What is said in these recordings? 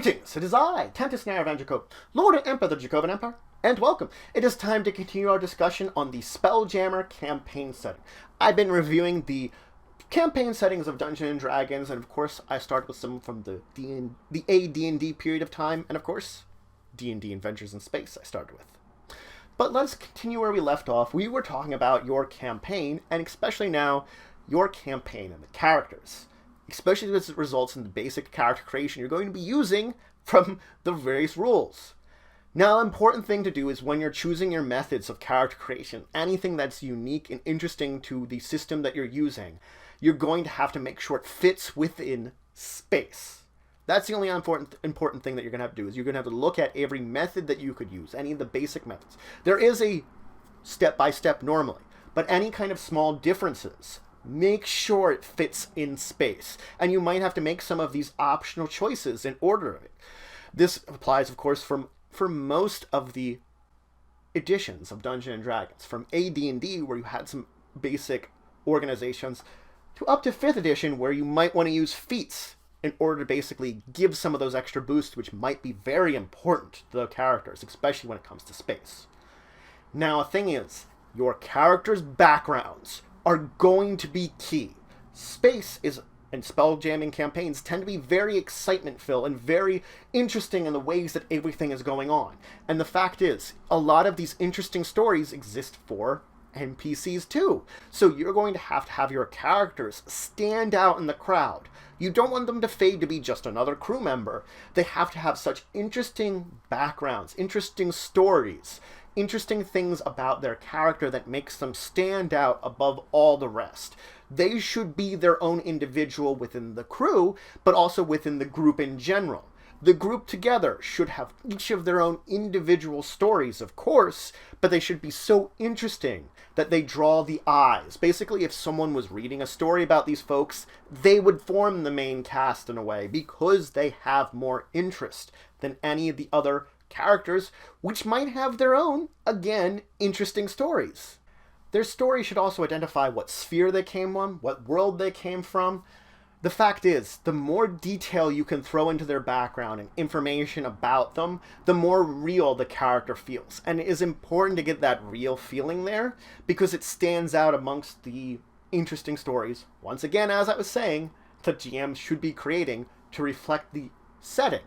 Greetings, it is I, Tentus Van Jacob, Lord and Emperor of the Dracovin Empire, and welcome. It is time to continue our discussion on the Spelljammer campaign setting. I've been reviewing the campaign settings of Dungeons & Dragons, and of course I started with some from the AD&D period of time, and of course, D&D Adventures in Space I started with. But let's continue where we left off. We were talking about your campaign, and especially now, your campaign and the characters. Especially as it results in the basic character creation you're going to be using from the various rules. Now, an important thing to do is when you're choosing your methods of character creation, anything that's unique and interesting to the system that you're using, you're going to have to make sure it fits within space. That's the only important thing that you're going to have to do, is you're going to have to look at every method that you could use, any of the basic methods. There is a step-by-step normally, but any kind of small differences, make sure it fits in space. And you might have to make some of these optional choices in order of it. This applies, of course, for most of the editions of Dungeons & Dragons. From AD&D, where you had some basic organizations, to up to 5th edition, where you might want to use feats in order to basically give some of those extra boosts, which might be very important to the characters, especially when it comes to space. Now, the thing is, your characters' backgrounds are going to be key. Space and spell jamming campaigns tend to be very excitement-filled and very interesting in the ways that everything is going on. And the fact is, a lot of these interesting stories exist for NPCs too. So you're going to have your characters stand out in the crowd. You don't want them to fade to be just another crew member. They have to have such interesting backgrounds, interesting stories, interesting things about their character that makes them stand out above all the rest. They should be their own individual within the crew, but also within the group in general. The group together should have each of their own individual stories, of course, but they should be so interesting that they draw the eyes. Basically, if someone was reading a story about these folks, they would form the main cast in a way because they have more interest than any of the other characters, which might have their own, again, interesting stories. Their story should also identify what sphere they came from, what world they came from. The fact is, the more detail you can throw into their background and information about them, the more real the character feels. And it is important to get that real feeling there, because it stands out amongst the interesting stories, once again, as I was saying, the GM should be creating to reflect the setting,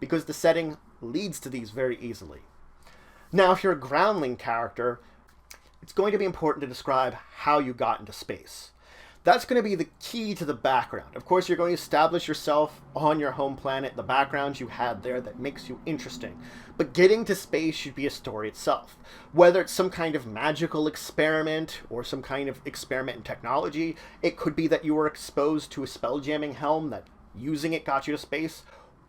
because the setting leads to these very easily. Now, if you're a Groundling character, it's going to be important to describe how you got into space. That's going to be the key to the background. Of course, you're going to establish yourself on your home planet, the background you had there that makes you interesting. But getting to space should be a story itself. Whether it's some kind of magical experiment or some kind of experiment in technology, it could be that you were exposed to a spelljamming helm that using it got you to space,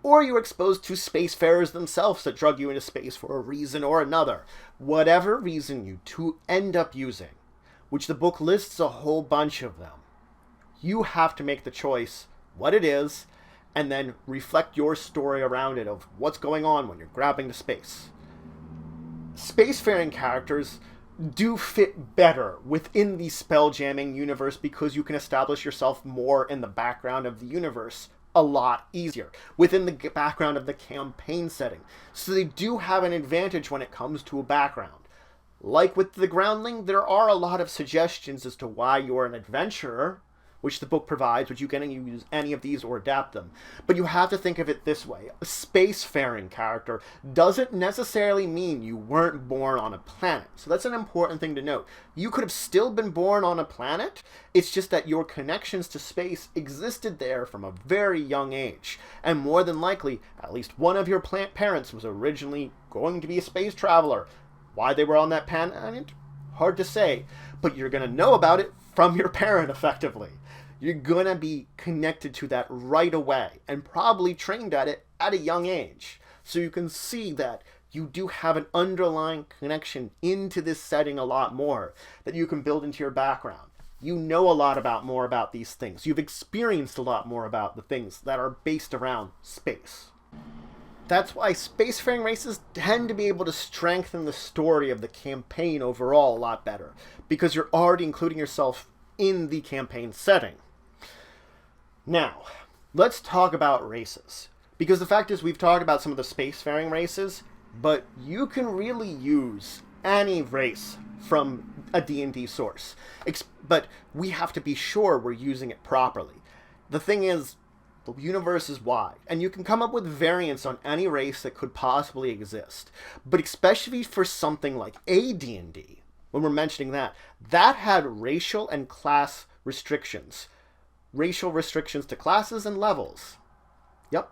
or you were exposed to spacefarers themselves that drug you into space for a reason or another. Whatever reason you end up using, which the book lists a whole bunch of them, you have to make the choice what it is, and then reflect your story around it of what's going on when you're grabbing to space. Spacefaring characters do fit better within the spelljamming universe because you can establish yourself more in the background of the universe a lot easier within the background of the campaign setting. So they do have an advantage when it comes to a background. Like with the Groundling, there are a lot of suggestions as to why you're an adventurer, which the book provides, which you can use any of these or adapt them. But you have to think of it this way. A spacefaring character doesn't necessarily mean you weren't born on a planet. So that's an important thing to note. You could have still been born on a planet. It's just that your connections to space existed there from a very young age. And more than likely, at least one of your parents was originally going to be a space traveler. Why they were on that planet? Hard to say. But you're going to know about it from your parent, effectively. You're going to be connected to that right away and probably trained at it at a young age. So you can see that you do have an underlying connection into this setting a lot more that you can build into your background. You know a lot more about these things. You've experienced a lot more about the things that are based around space. That's why spacefaring races tend to be able to strengthen the story of the campaign overall a lot better, because you're already including yourself in the campaign setting. Now, let's talk about races. Because the fact is, we've talked about some of the spacefaring races, but you can really use any race from a D&D source. But we have to be sure we're using it properly. The thing is, the universe is wide, and you can come up with variants on any race that could possibly exist. But especially for something like AD&D, when we're mentioning that, that had racial and class restrictions. Racial restrictions to classes and levels. Yep.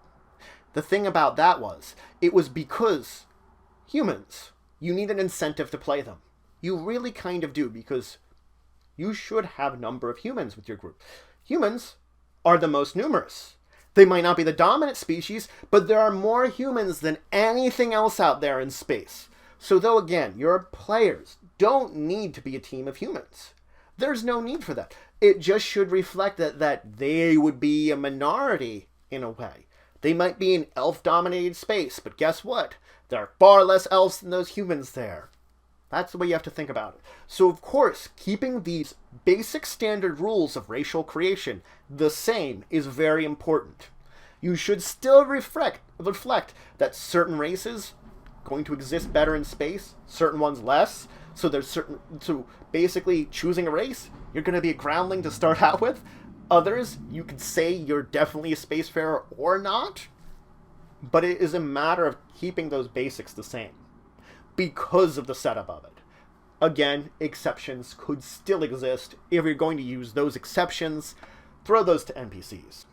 The thing about that was, it was because humans, you need an incentive to play them. You really kind of do, because you should have a number of humans with your group. Humans are the most numerous. They might not be the dominant species, but there are more humans than anything else out there in space. So though, again, your players don't need to be a team of humans. There's no need for that. It just should reflect that they would be a minority in a way. They might be in elf-dominated space, but guess what? There are far less elves than those humans there. That's the way you have to think about it. So, of course, keeping these basic standard rules of racial creation the same is very important. You should still reflect that certain races are going to exist better in space, certain ones less. So basically choosing a race, you're going to be a groundling to start out with. Others, you could say you're definitely a spacefarer or not. But it is a matter of keeping those basics the same, because of the setup of it. Again, exceptions could still exist. If you're going to use those exceptions, throw those to NPCs.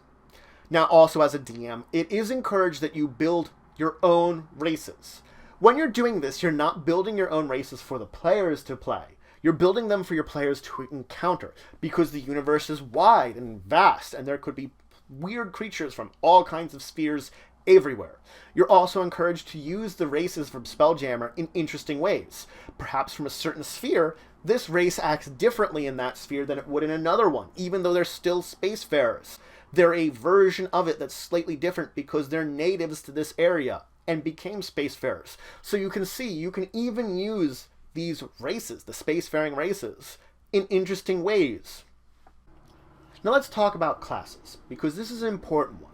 Now, also as a DM, it is encouraged that you build your own races. When you're doing this, you're not building your own races for the players to play. You're building them for your players to encounter, because the universe is wide and vast, and there could be weird creatures from all kinds of spheres everywhere. You're also encouraged to use the races from Spelljammer in interesting ways. Perhaps from a certain sphere, this race acts differently in that sphere than it would in another one, even though they're still spacefarers. They're a version of it that's slightly different because they're natives to this area and became spacefarers. So you can see, you can even use these races, the spacefaring races, in interesting ways. Now let's talk about classes, because this is an important one.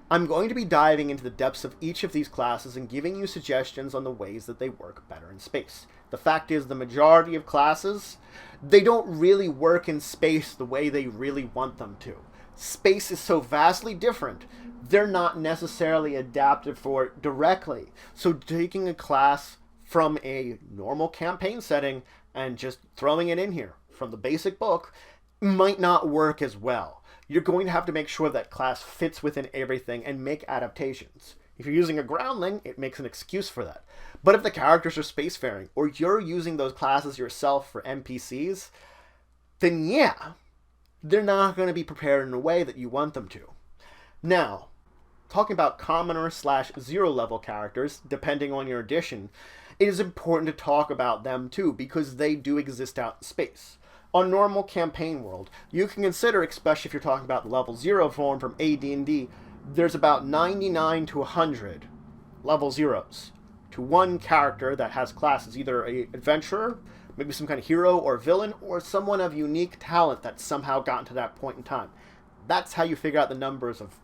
I'm going to be diving into the depths of each of these classes and giving you suggestions on the ways that they work better in space. The fact is, the majority of classes, they don't really work in space the way they really want them to. Space is so vastly different, they're not necessarily adapted for it directly. So taking a class from a normal campaign setting and just throwing it in here from the basic book might not work as well. You're going to have to make sure that class fits within everything and make adaptations. If you're using a groundling, it makes an excuse for that. But if the characters are spacefaring, or you're using those classes yourself for NPCs, then yeah, they're not going to be prepared in a way that you want them to. Now, talking about commoner/zero level characters, depending on your edition, it is important to talk about them too, because they do exist out in space. On normal campaign world, you can consider, especially if you're talking about the level 0 form from AD&D, there's about 99 to 100 level 0s to one character that has classes, either an adventurer, maybe some kind of hero or villain, or someone of unique talent that's somehow gotten to that point in time. That's how you figure out the numbers of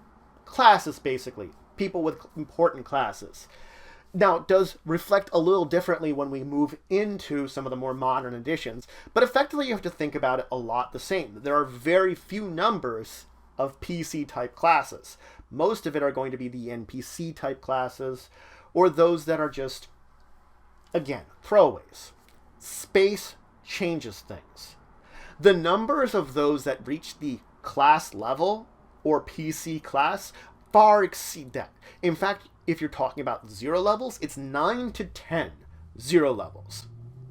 classes, basically. People with important classes. Now, it does reflect a little differently when we move into some of the more modern editions, but effectively you have to think about it a lot the same. There are very few numbers of PC-type classes. Most of it are going to be the NPC-type classes, or those that are just, again, throwaways. Space changes things. The numbers of those that reach the class level, or PC class, far exceed that. In fact, if you're talking about 0 levels, it's 9 to 10 0 levels.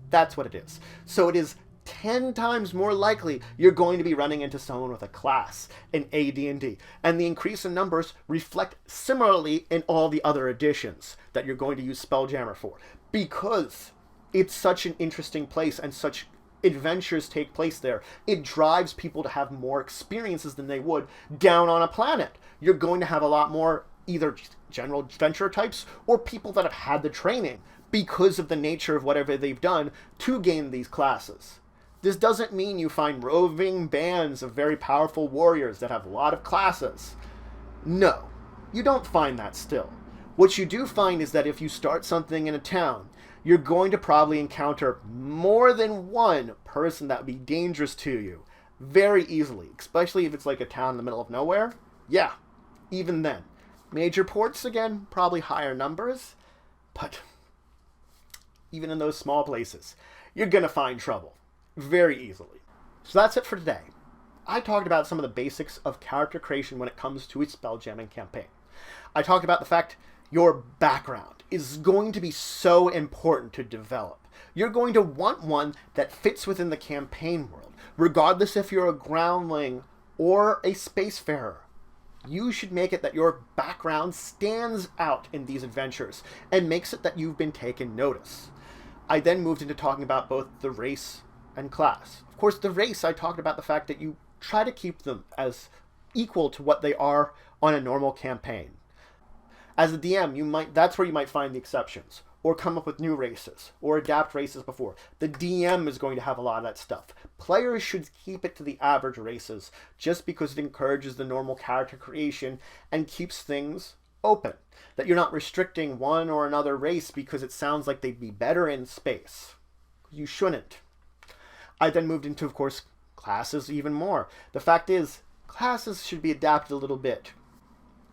That's what it is. So it is 10 times more likely you're going to be running into someone with a class in AD&D. And the increase in numbers reflect similarly in all the other editions that you're going to use Spelljammer for. Because it's such an interesting place and such adventures take place there, it drives people to have more experiences than they would down on a planet. You're going to have a lot more either general adventurer types or people that have had the training because of the nature of whatever they've done to gain these classes. This doesn't mean you find roving bands of very powerful warriors that have a lot of classes. No. you don't find that still. What you do find is that if you start something in a town, you're going to probably encounter more than one person that would be dangerous to you very easily, especially if it's like a town in the middle of nowhere. Yeah, even then. Major ports, again, probably higher numbers, but even in those small places, you're going to find trouble very easily. So that's it for today. I talked about some of the basics of character creation when it comes to a spelljamming campaign. I talked about the fact your background is going to be so important to develop. You're going to want one that fits within the campaign world, regardless if you're a groundling or a spacefarer. You should make it that your background stands out in these adventures and makes it that you've been taken notice. I then moved into talking about both the race and class. Of course, the race, I talked about the fact that you try to keep them as equal to what they are on a normal campaign. As a DM, that's where you might find the exceptions, or come up with new races, or adapt races before. The DM is going to have a lot of that stuff. Players should keep it to the average races, just because it encourages the normal character creation and keeps things open. That you're not restricting one or another race because it sounds like they'd be better in space. You shouldn't. I then moved into, of course, classes even more. The fact is, classes should be adapted a little bit.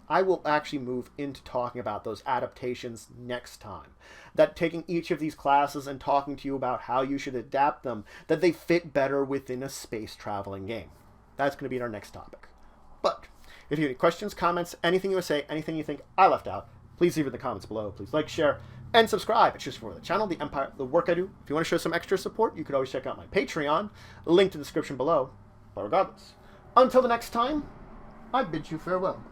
I will actually move into talking about those adaptations next time. That taking each of these classes and talking to you about how you should adapt them, that they fit better within a space traveling game. That's going to be our next topic. But if you have any questions, comments, anything you want to say, anything you think I left out, please leave it in the comments below. Please like, share, and subscribe. It's just for the channel, the Empire, the work I do. If you want to show some extra support, you could always check out my Patreon, link in the description below. But regardless, until the next time, I bid you farewell.